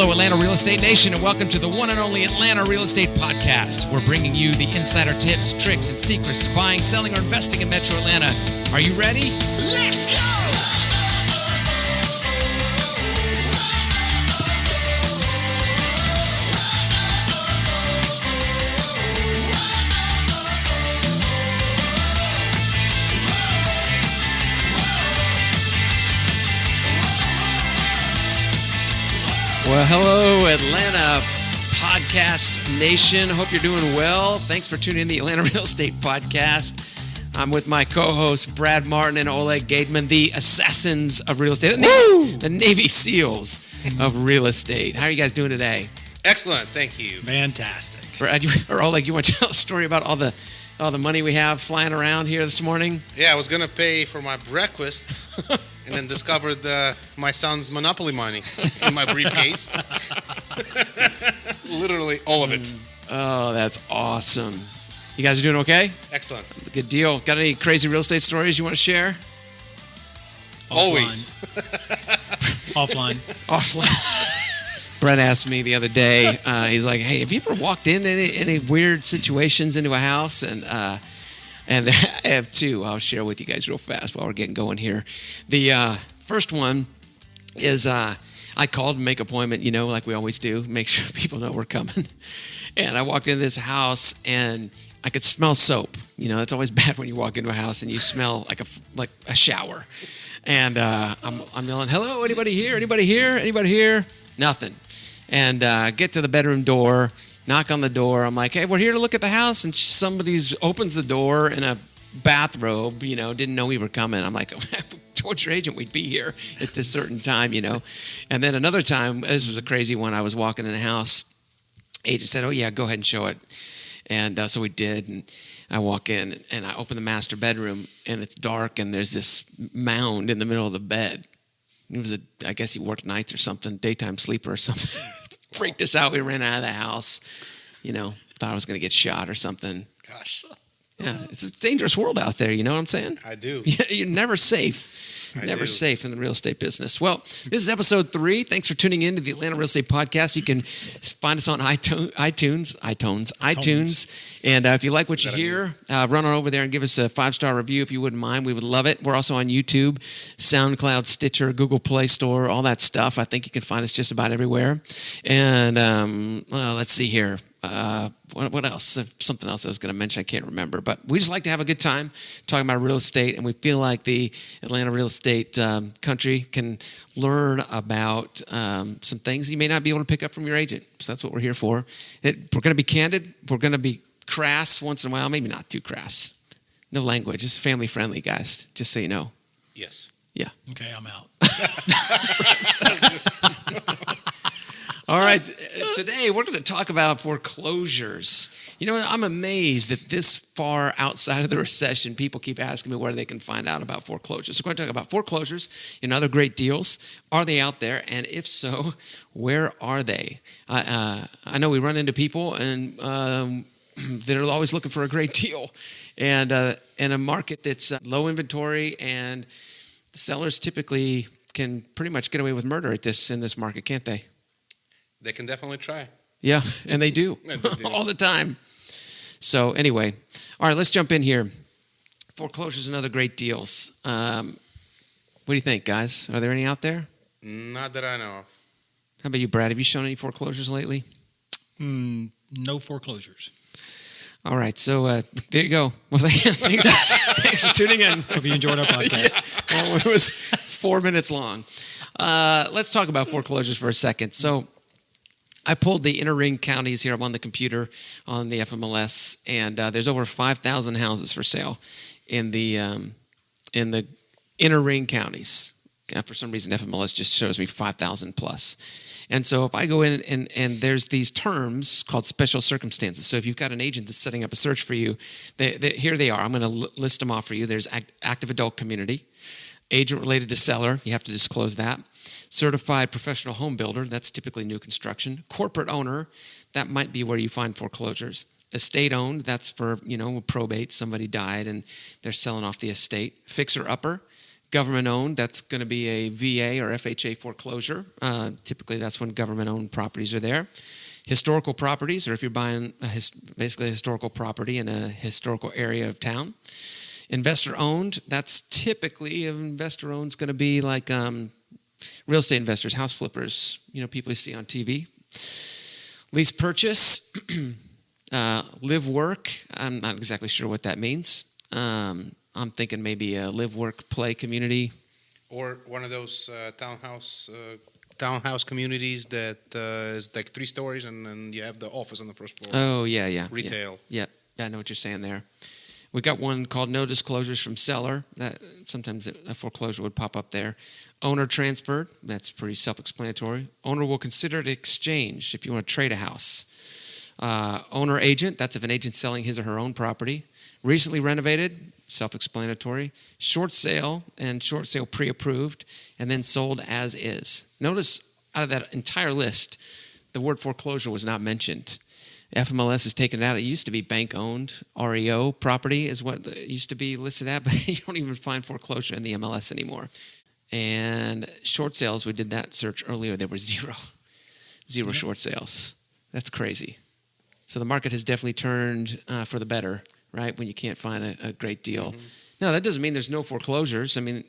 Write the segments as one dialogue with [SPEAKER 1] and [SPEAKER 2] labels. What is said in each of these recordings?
[SPEAKER 1] Hello, Atlanta Real Estate Nation, and welcome to the one and only Atlanta Real Estate Podcast. We're bringing you the insider tips, tricks, and secrets to buying, selling, or investing in Metro Atlanta. Are you ready? Let's go! Well, hello, Atlanta Podcast Nation. Hope you're doing well. Thanks for tuning in to the Atlanta Real Estate Podcast. I'm with my co-hosts, Brad Martin and Oleg Gateman, the assassins of real estate, the Navy SEALs of real estate. How are you guys doing today?
[SPEAKER 2] Excellent, thank you.
[SPEAKER 3] Fantastic.
[SPEAKER 1] Brad, or Oleg, you want to tell a story about all the money we have flying around here this morning?
[SPEAKER 2] Yeah, I was going to pay for my breakfast and then discovered my son's Monopoly money in my briefcase. Literally all of it.
[SPEAKER 1] Oh, that's awesome. You guys are doing okay?
[SPEAKER 2] Excellent.
[SPEAKER 1] Good deal. Got any crazy real estate stories you want to share?
[SPEAKER 2] Always.
[SPEAKER 1] Offline. Brett asked me the other day, he's like, hey, have you ever walked in any weird situations into a house? And I have two I'll share with you guys real fast while we're getting going here. The first one is I called to make an appointment, like we always do, make sure people know we're coming. And I walked into this house and I could smell soap. It's always bad when you walk into a house and you smell like a shower. And I'm yelling, hello, anybody here? Anybody here? Anybody here? Nothing. And get to the bedroom door, knock on the door. I'm like, hey, we're here to look at the house. And somebody opens the door in a bathrobe, didn't know we were coming. I'm like, I told your agent we'd be here at this certain time, And then another time, this was a crazy one. I was walking in a house. Agent said, oh, yeah, go ahead and show it. And so we did. And I walk in and I open the master bedroom and it's dark and there's this mound in the middle of the bed. It was I guess he worked nights or something, daytime sleeper or something. Freaked us out. We ran out of the house. Thought I was going to get shot or something.
[SPEAKER 2] Gosh.
[SPEAKER 1] Yeah, it's a dangerous world out there. You know what I'm saying?
[SPEAKER 2] I do.
[SPEAKER 1] You're never safe. Never safe in the real estate business. Well, this is episode 3. Thanks for tuning in to the Atlanta Real Estate Podcast. You can find us on iTunes. And if you like what you hear, run on over there and give us a 5-star review if you wouldn't mind. We would love it. We're also on YouTube, SoundCloud, Stitcher, Google Play Store, all that stuff. I think you can find us just about everywhere. And let's see here. What else? Something else I was going to mention. I can't remember. But we just like to have a good time talking about real estate. And we feel like the Atlanta real estate country can learn about some things you may not be able to pick up from your agent. So that's what we're here for. We're going to be candid. We're going to be crass once in a while. Maybe not too crass. No language. It's family friendly, guys. Just so you know.
[SPEAKER 2] Yes.
[SPEAKER 1] Yeah.
[SPEAKER 3] Okay, I'm out.
[SPEAKER 1] All right, today we're going to talk about foreclosures. I'm amazed that this far outside of the recession, people keep asking me where they can find out about foreclosures. So we're going to talk about foreclosures and other great deals. Are they out there? And if so, where are they? I know we run into people and that are always looking for a great deal. And in a market that's low inventory, and the sellers typically can pretty much get away with murder in this market, can't they?
[SPEAKER 2] They can definitely try.
[SPEAKER 1] Yeah, and they do. All the time. So anyway, all right, let's jump in here. Foreclosures and other great deals. What do you think, guys? Are there any out there?
[SPEAKER 2] Not that I know of.
[SPEAKER 1] How about you, Brad? Have you shown any foreclosures lately?
[SPEAKER 3] No foreclosures.
[SPEAKER 1] All right, so there you go. Well, thanks for tuning in.
[SPEAKER 3] Hope you enjoyed our podcast.
[SPEAKER 1] Well, it was 4 minutes long. Let's talk about foreclosures for a second. So I pulled the inner ring counties here up on the computer on the FMLS, and there's over 5,000 houses for sale in the inner ring counties. For some reason, FMLS just shows me 5,000 plus. And so if I go in and there's these terms called special circumstances. So if you've got an agent that's setting up a search for you, here they are. I'm going to list them off for you. There's active adult community, agent related to seller. You have to disclose that. Certified professional home builder, that's typically new construction. Corporate owner, that might be where you find foreclosures. Estate owned, that's for, probate. Somebody died and they're selling off the estate. Fixer upper, Government-owned, that's going to be a VA or FHA foreclosure. Typically, that's when government-owned properties are there. Historical properties, or if you're buying basically a historical property in a historical area of town. Investor-owned, that's typically, an investor-owned is going to be like real estate investors, house flippers, people you see on TV. Lease purchase, live work, I'm not exactly sure what that means. I'm thinking maybe a live, work, play community.
[SPEAKER 2] Or one of those townhouse communities that is like 3 stories, and then you have the office on the first floor.
[SPEAKER 1] Oh, yeah.
[SPEAKER 2] Retail.
[SPEAKER 1] Yeah, I know what you're saying there. We got one called no disclosures from seller. That sometimes a foreclosure would pop up there. Owner transferred. That's pretty self-explanatory. Owner will consider it exchange if you want to trade a house. Owner agent. That's if an agent's selling his or her own property. Recently renovated. Self-explanatory. Short sale and short sale pre-approved, and then sold as is. Notice out of that entire list, the word foreclosure was not mentioned. FMLS has taken it out. It used to be bank-owned. REO property is what it used to be listed at, but you don't even find foreclosure in the MLS anymore. And short sales, we did that search earlier. There were zero short sales. That's crazy. So the market has definitely turned for the better, right, when you can't find a great deal. Mm-hmm. No, that doesn't mean there's no foreclosures. I mean,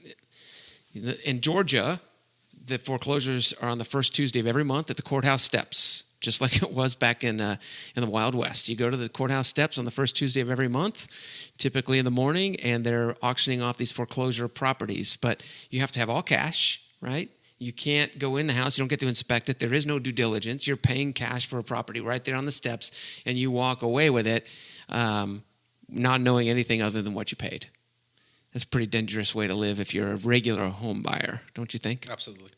[SPEAKER 1] in Georgia, the foreclosures are on the first Tuesday of every month at the courthouse steps, just like it was back in the Wild West. You go to the courthouse steps on the first Tuesday of every month, typically in the morning, and they're auctioning off these foreclosure properties. But you have to have all cash, right? You can't go in the house. You don't get to inspect it. There is no due diligence. You're paying cash for a property right there on the steps, and you walk away with it not knowing anything other than what you paid. That's a pretty dangerous way to live if you're a regular home buyer, don't you think?
[SPEAKER 2] Absolutely.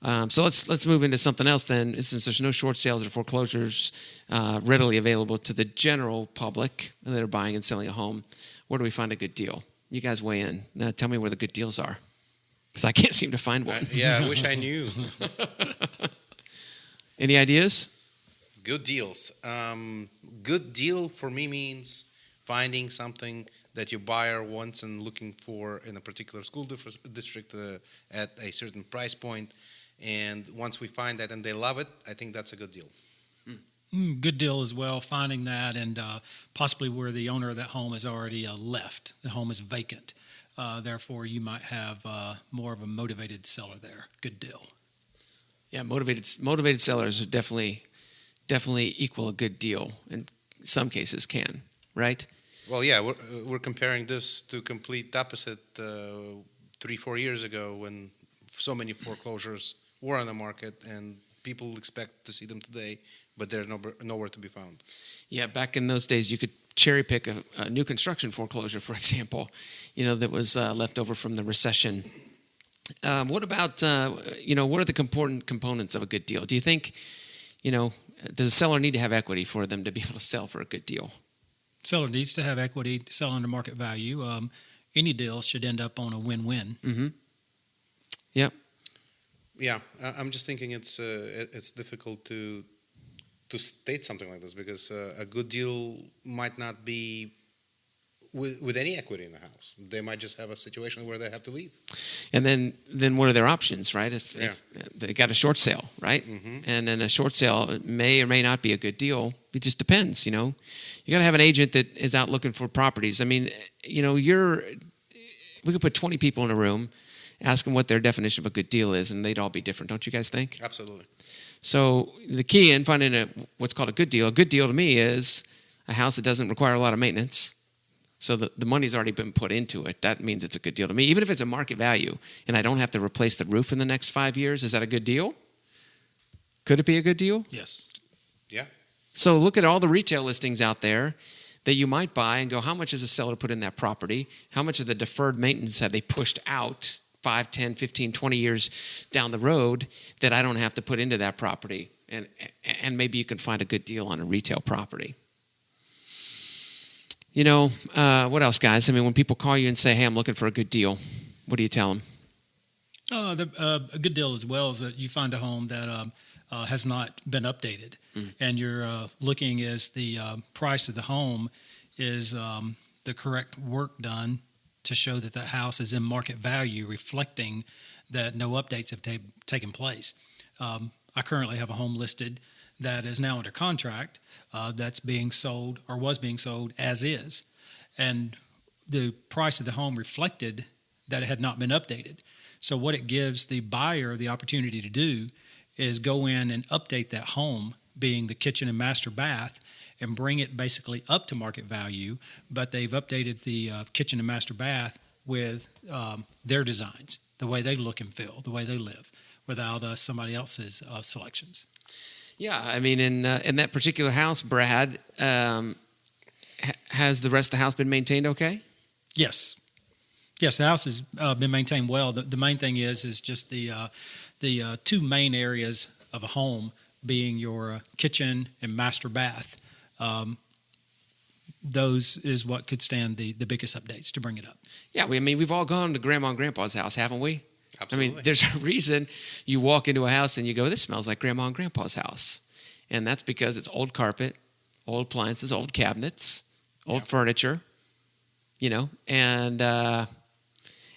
[SPEAKER 1] So let's move into something else then. Since there's no short sales or foreclosures readily available to the general public that are buying and selling a home, where do we find a good deal? You guys weigh in. Now tell me where the good deals are, because I can't seem to find one.
[SPEAKER 2] I wish I knew.
[SPEAKER 1] Any ideas?
[SPEAKER 2] Good deals. Good deal for me means finding something that your buyer wants and looking for in a particular school district at a certain price point. And once we find that and they love it, I think that's a good deal.
[SPEAKER 3] Good deal as well, finding that, and possibly where the owner of that home has already left. The home is vacant. Therefore, you might have more of a motivated seller there. Good deal.
[SPEAKER 1] Yeah, motivated sellers are definitely equal a good deal. In some cases can, right?
[SPEAKER 2] Well, yeah, we're comparing this to complete opposite 3-4 years ago when so many foreclosures were on the market, and people expect to see them today, but they're nowhere to be found. Yeah,
[SPEAKER 1] back in those days, you could cherry pick a new construction foreclosure, for example, that was left over from the recession. What about, what are the important components of a good deal? Do you think, does a seller need to have equity for them to be able to sell for a good deal?
[SPEAKER 3] Seller needs to have equity to sell under market value. Any deal should end up on a win-win.
[SPEAKER 1] Mm-hmm. Yep.
[SPEAKER 2] Yeah, I'm just thinking it's difficult to state something like this because a good deal might not be with any equity in the house. They might just have a situation where they have to leave.
[SPEAKER 1] And then what are their options, right? If they got a short sale, right? Mm-hmm. And then a short sale may or may not be a good deal. It just depends, You got to have an agent that is out looking for properties. I mean, we could put 20 people in a room, ask them what their definition of a good deal is, and they'd all be different, don't you guys think?
[SPEAKER 2] Absolutely.
[SPEAKER 1] So the key in finding what's called a good deal to me is a house that doesn't require a lot of maintenance. So the money's already been put into it. That means it's a good deal to me. Even if it's a market value and I don't have to replace the roof in the next 5 years, is that a good deal? Could it be a good deal?
[SPEAKER 3] Yes.
[SPEAKER 2] Yeah.
[SPEAKER 1] So look at all the retail listings out there that you might buy and go, how much has a seller put in that property? How much of the deferred maintenance have they pushed out 5, 10, 15, 20 years down the road that I don't have to put into that property? And maybe you can find a good deal on a retail property. What else, guys? I mean, when people call you and say, hey, I'm looking for a good deal, what do you tell them?
[SPEAKER 3] A good deal as well is that you find a home that has not been updated, and you're looking as the price of the home is the correct work done to show that the house is in market value, reflecting that no updates have taken place. I currently have a home listed that is now under contract that's being sold or was being sold as is. And the price of the home reflected that it had not been updated. So what it gives the buyer the opportunity to do is go in and update that home, being the kitchen and master bath, and bring it basically up to market value, but they've updated the kitchen and master bath with their designs, the way they look and feel, the way they live, without somebody else's selections.
[SPEAKER 1] Yeah, I mean, in that particular house, Brad, has the rest of the house been maintained okay?
[SPEAKER 3] Yes. Yes, the house has been maintained well. The main thing is just the two main areas of a home being your kitchen and master bath. Those is what could stand the biggest updates to bring it up.
[SPEAKER 1] Yeah, we've all gone to Grandma and Grandpa's house, haven't we?
[SPEAKER 2] Absolutely.
[SPEAKER 1] I mean, there's a reason you walk into a house and you go, this smells like Grandma and Grandpa's house. And that's because it's old carpet, old appliances, old cabinets, old furniture,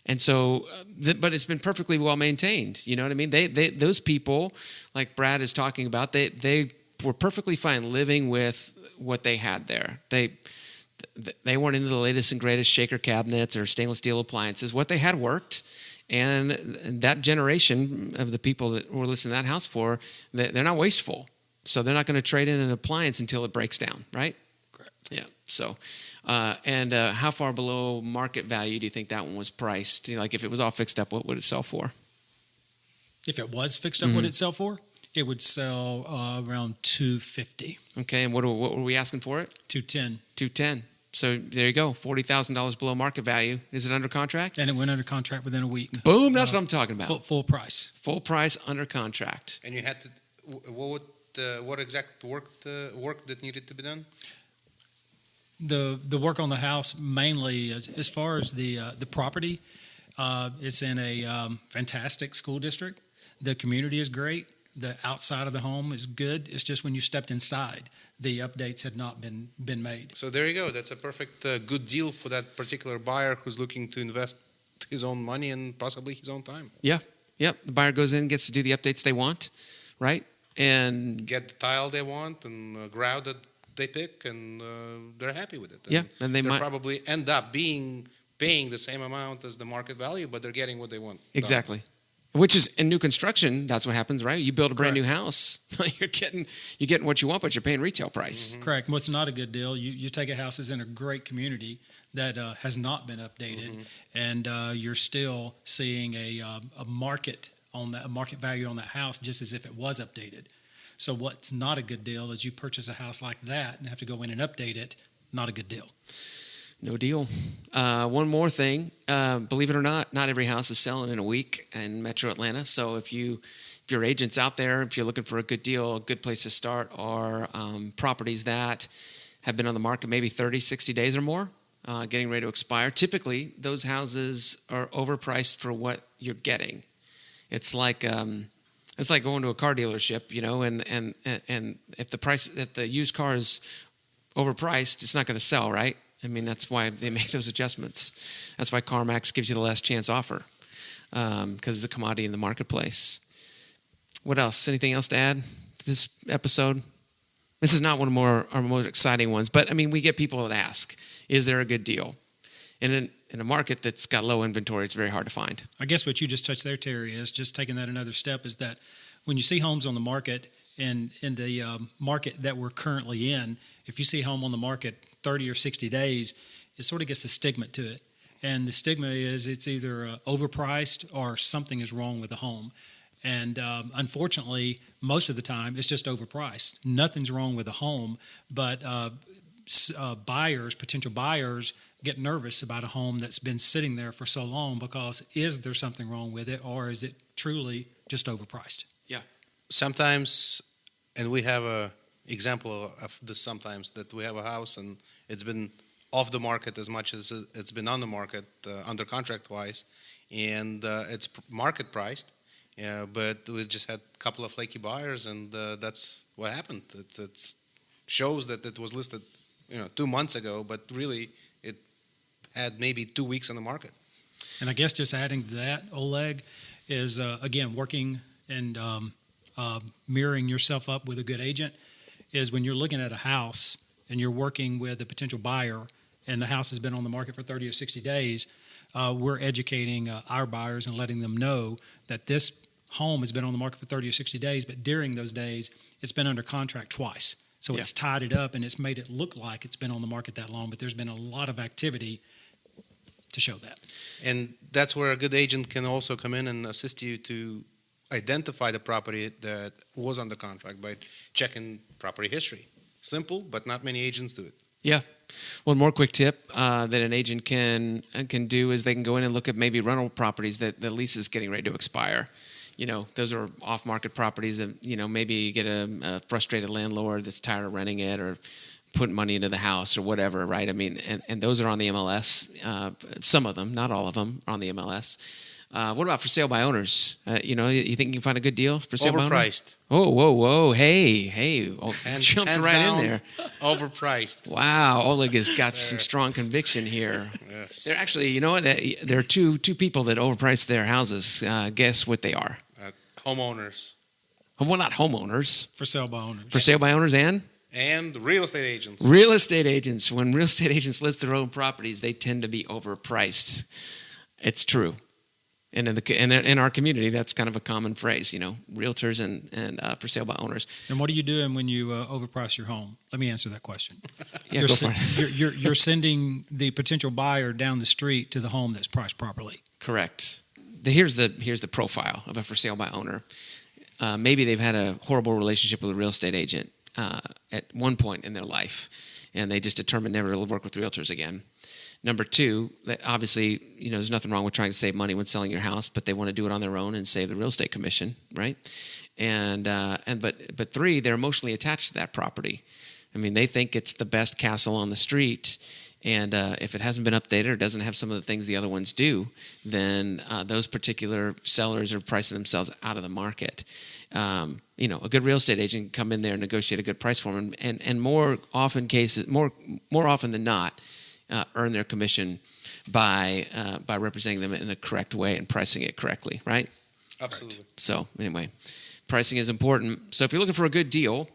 [SPEAKER 1] and so, but it's been perfectly well maintained. You know what I mean? Those people, like Brad is talking about, they were perfectly fine living with what they had there. They weren't into the latest and greatest shaker cabinets or stainless steel appliances. What they had worked, and that generation of the people that were listening to that house for, they're not wasteful. So they're not going to trade in an appliance until it breaks down, right?
[SPEAKER 3] Correct.
[SPEAKER 1] Yeah. So, how far below market value do you think that one was priced? Like if it was all fixed up, what would it sell for?
[SPEAKER 3] If it was fixed up, what would it sell for? It would sell around $250.
[SPEAKER 1] Okay, and what were we asking for it?
[SPEAKER 3] $210.
[SPEAKER 1] $210. So there you go, $40,000 below market value. Is it under contract?
[SPEAKER 3] And it went under contract within a week.
[SPEAKER 1] Boom, that's what I'm talking about.
[SPEAKER 3] Full price.
[SPEAKER 1] Full price under contract.
[SPEAKER 2] And you had to. What exact work that needed to be done?
[SPEAKER 3] The work on the house mainly, as far as the property, it's in a fantastic school district. The community is great. The outside of the home is good. It's just when you stepped inside, the updates had not been made.
[SPEAKER 2] So there you go. That's a perfect good deal for that particular buyer who's looking to invest his own money and possibly his own time.
[SPEAKER 1] Yeah. Yep. The buyer goes in, gets to do the updates they want, right? And
[SPEAKER 2] get the tile they want and grout that they pick, and they're happy with it.
[SPEAKER 1] And and they might
[SPEAKER 2] probably end up paying the same amount as the market value, but they're getting what they want.
[SPEAKER 1] Exactly. Which is in new construction, that's what happens, right? You build a brand new house, you're getting what you want, but you're paying retail price.
[SPEAKER 3] Mm-hmm. Correct. What's not a good deal? You take a house that's in a great community that has not been updated, and you're still seeing a market on that, a market value on that house, just as if it was updated. So what's not a good deal is you purchase a house like that and have to go in and update it. Not a good deal.
[SPEAKER 1] No deal. One more thing. Believe it or not every house is selling in a week in Metro Atlanta. So if your agents out there, if you're looking for a good deal, a good place to start are properties that have been on the market maybe 30, 60 days or more, getting ready to expire. Typically, those houses are overpriced for what you're getting. It's like going to a car dealership, and if the used car is overpriced, it's not going to sell, right? I mean, that's why they make those adjustments. That's why CarMax gives you the last chance offer, because it's a commodity in the marketplace. What else? Anything else to add to this episode? This is not one of our most exciting ones, but I mean, we get people that ask, is there a good deal? And in a market that's got low inventory, it's very hard to find.
[SPEAKER 3] I guess what you just touched there, Terry, is just taking that another step, is that when you see homes on the market and in the market that we're currently in, if you see a home on the market 30 or 60 days, it sort of gets a stigma to it. And the stigma is it's either overpriced or something is wrong with the home. And unfortunately, most of the time, it's just overpriced. Nothing's wrong with the home, but potential buyers, get nervous about a home that's been sitting there for so long because is there something wrong with it, or is it truly just overpriced?
[SPEAKER 1] Yeah.
[SPEAKER 2] Sometimes, and we have a example of this sometimes, that we have a house and it's been off the market as much as it's been on the market, under contract wise, and it's market priced, but we just had a couple of flaky buyers, and that's what happened. It shows that it was listed 2 months ago, but really it had maybe 2 weeks on the market.
[SPEAKER 3] And I guess just adding to that, Oleg, is again working and mirroring yourself up with a good agent. Is when you're looking at a house and you're working with a potential buyer, and the house has been on the market for 30 or 60 days. We're educating our buyers and letting them know that this home has been on the market for 30 or 60 days, but during those days, it's been under contract twice. So it's tied it up and it's made it look like it's been on the market that long, but there's been a lot of activity to show that.
[SPEAKER 2] And that's where a good agent can also come in and assist you to identify the property that was under contract by checking property history. Simple, but not many agents do it.
[SPEAKER 1] Yeah. One more quick tip that an agent can do is they can go in and look at maybe rental properties that the lease is getting ready to expire. You know, those are off-market properties that, you know, maybe you get a frustrated landlord that's tired of renting it or putting money into the house or whatever, right? I mean, and those are on the MLS. Some of them, not all of them, are on the MLS. What about for sale by owners? You know, you think you can find a good deal for sale by owners?
[SPEAKER 2] Overpriced.
[SPEAKER 1] Oh, whoa. Hey. Jumped
[SPEAKER 2] hands
[SPEAKER 1] right
[SPEAKER 2] down,
[SPEAKER 1] in there.
[SPEAKER 2] Overpriced.
[SPEAKER 1] Wow. Oleg has got some strong conviction here.
[SPEAKER 2] Yes.
[SPEAKER 1] They're actually, you know what? There are two people that overprice their houses. Guess what they are?
[SPEAKER 2] Homeowners.
[SPEAKER 1] Well, not homeowners.
[SPEAKER 3] For sale by owners.
[SPEAKER 1] For sale by owners
[SPEAKER 2] And real estate agents.
[SPEAKER 1] Real estate agents. When real estate agents list their own properties, they tend to be overpriced. It's true. And in our community, that's kind of a common phrase, you know, realtors and for sale by owners.
[SPEAKER 3] And what are you doing when you overprice your home? Let me answer that question.
[SPEAKER 1] Yeah, go for it.
[SPEAKER 3] You're sending the potential buyer down the street to the home that's priced properly.
[SPEAKER 1] Correct. Here's the profile of a for sale by owner. Maybe they've had a horrible relationship with a real estate agent at one point in their life, and they just determined never to work with realtors again. Number two, that obviously, you know, there's nothing wrong with trying to save money when selling your house, but they want to do it on their own and save the real estate commission, right? But three, they're emotionally attached to that property. I mean, they think it's the best castle on the street, and if it hasn't been updated or doesn't have some of the things the other ones do, then those particular sellers are pricing themselves out of the market. You know, a good real estate agent can come in there and negotiate a good price for them, and more often than not, earn their commission by representing them in a correct way and pricing it correctly, right?
[SPEAKER 2] Absolutely.
[SPEAKER 1] Right. So anyway, pricing is important. So if you're looking for a good deal,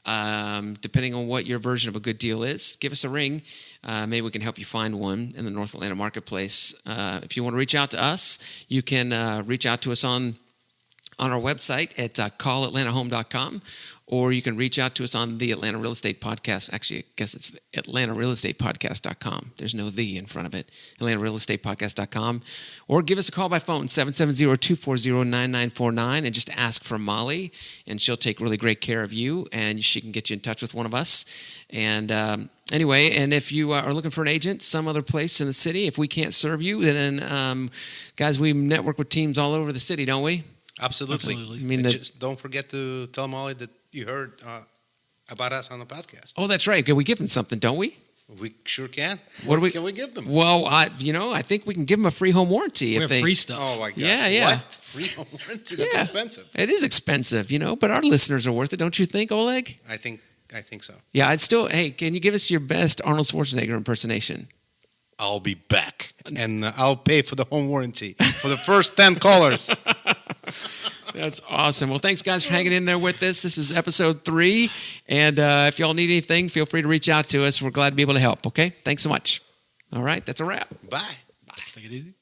[SPEAKER 1] depending on what your version of a good deal is, give us a ring. Maybe we can help you find one in the North Atlanta marketplace. If you want to reach out to us, you can reach out to us on our website at callatlantahome.com, or you can reach out to us on the Atlanta Real Estate Podcast. Actually, I guess it's atlantarealestatepodcast.com. There's no "the" in front of it. atlantarealestatepodcast.com. Or give us a call by phone, 770-240-9949, and just ask for Molly, and she'll take really great care of you, and she can get you in touch with one of us. And anyway, and if you are looking for an agent some other place in the city, if we can't serve you, then, guys, we network with teams all over the city, don't we?
[SPEAKER 2] Absolutely.
[SPEAKER 3] Absolutely.
[SPEAKER 1] I mean,
[SPEAKER 2] Just don't forget to tell Molly that you heard about us on the podcast.
[SPEAKER 1] Oh, that's right. We give them something, don't we?
[SPEAKER 2] We sure can.
[SPEAKER 1] What
[SPEAKER 2] can we give them?
[SPEAKER 1] Well, I think we can give them a free home warranty.
[SPEAKER 3] We have free stuff.
[SPEAKER 2] Oh my gosh.
[SPEAKER 1] Yeah.
[SPEAKER 2] What? Free home warranty? That's expensive.
[SPEAKER 1] It is expensive, you know, but our listeners are worth it, don't you think, Oleg?
[SPEAKER 2] I think so.
[SPEAKER 1] Yeah, hey, can you give us your best Arnold Schwarzenegger impersonation?
[SPEAKER 2] I'll be back, and I'll pay for the home warranty for the first 10 callers.
[SPEAKER 1] That's awesome. Well, thanks, guys, for hanging in there with us. This is episode 3, and if y'all need anything, feel free to reach out to us. We're glad to be able to help, okay? Thanks so much. All right, that's a wrap.
[SPEAKER 2] Bye.
[SPEAKER 3] Take it easy.